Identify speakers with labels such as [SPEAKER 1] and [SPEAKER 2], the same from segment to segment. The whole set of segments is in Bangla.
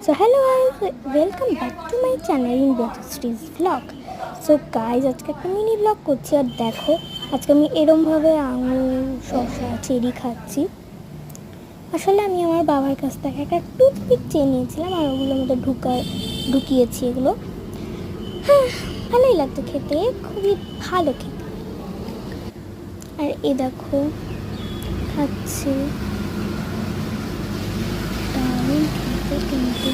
[SPEAKER 1] So hello guys, welcome back to my channel in Betty's vlog. So guys, আজকে একটা মিনি ব্লগ করছি। আর দেখো আজকে আমি এরমভাবে আঙুর শসা চেরি খাচ্ছি। আসলে আমি আমার বাবার কাছ থেকে একটা টুথপিক চেয়ে নিয়েছিলাম আর ওগুলোর মধ্যে ঢুকিয়েছি এগুলো। ভালোই লাগতো খেতে, খুবই ভালো খেতে। আর এ দেখো খাচ্ছি, দারুণ খেতে কিন্তু।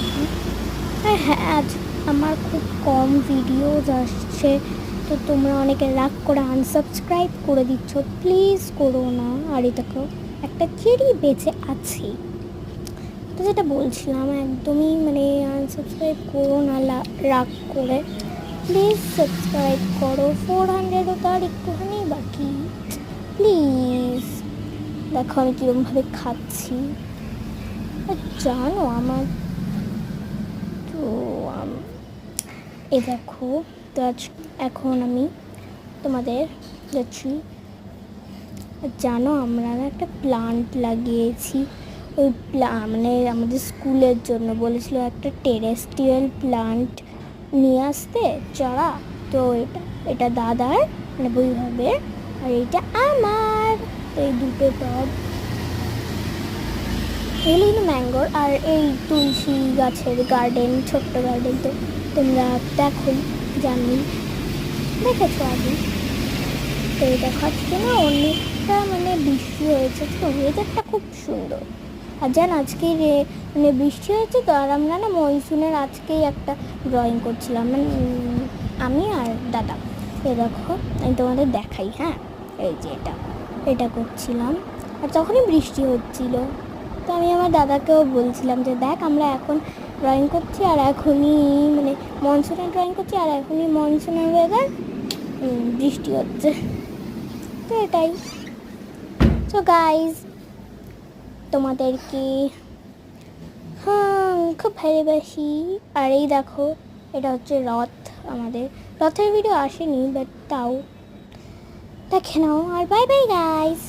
[SPEAKER 1] আর হ্যাঁ, আজ আমার খুব কম ভিডিওজ আসছে, তো তোমরা অনেকে রাগ করে আনসাবস্ক্রাইব করে দিচ্ছ, প্লিজ করো না। আর এটাকে একটা চেরি বেঁচে আছে, তো যেটা বলছিলাম একদমই আনসাবস্ক্রাইব করো না রাগ করে, প্লিজ সাবস্ক্রাইব করো। 400ও তার একটুখানি বাকি, প্লিজ। দেখো আমি কীরকমভাবে খাচ্ছি। আর জানো আমার তো এ দেখো, তো এখন আমি তোমাদের যাচ্ছি। জানো আমরা একটা প্লান্ট লাগিয়েছি, ওই আমাদের স্কুলের জন্য বলেছিল একটা টেরেস্ট্রিয়াল প্লান্ট নিয়ে আসতে চারা। তো এটা দাদার বৈভবের, আর এটা আমার। তো এই দুটো টব, এগুলো কিন্তু ম্যাঙ্গোর। আর এই তুলসী গাছের গার্ডেন, ছোট্ট গার্ডেন, তো তোমরা দেখো, দেখেছো আগে। তো এটা খাচ্ছি না, অনেকটা বৃষ্টি হয়েছে, তো ওয়েদারটা খুব সুন্দর। আর আজকে বৃষ্টি হয়েছে, তো আর আমরা মনসুনের আজকেই একটা ড্রয়িং করছিলাম, আমি আর দাদা। এ দেখো আমি তোমাদের দেখাই, হ্যাঁ, এই যে এটা করছিলাম, আর তখনই বৃষ্টি হচ্ছিল। তো আমি আমার দাদাকেও বলছিলাম যে দেখ, আমরা এখন ড্রয়িং করছি, আর এখনই মনসুনের ড্রয়িং করছি, আর এখনই মনসুনের ওয়েদার, বৃষ্টি হচ্ছে। তো এটাই। তো গাইজ, তোমাদেরকে খুব ভালোবাসি। আর এই দেখো, এটা হচ্ছে রথ। আমাদের রথের ভিডিও আসেনি, বাট তাও দেখে নাও। আর বাই বাই গাইজ।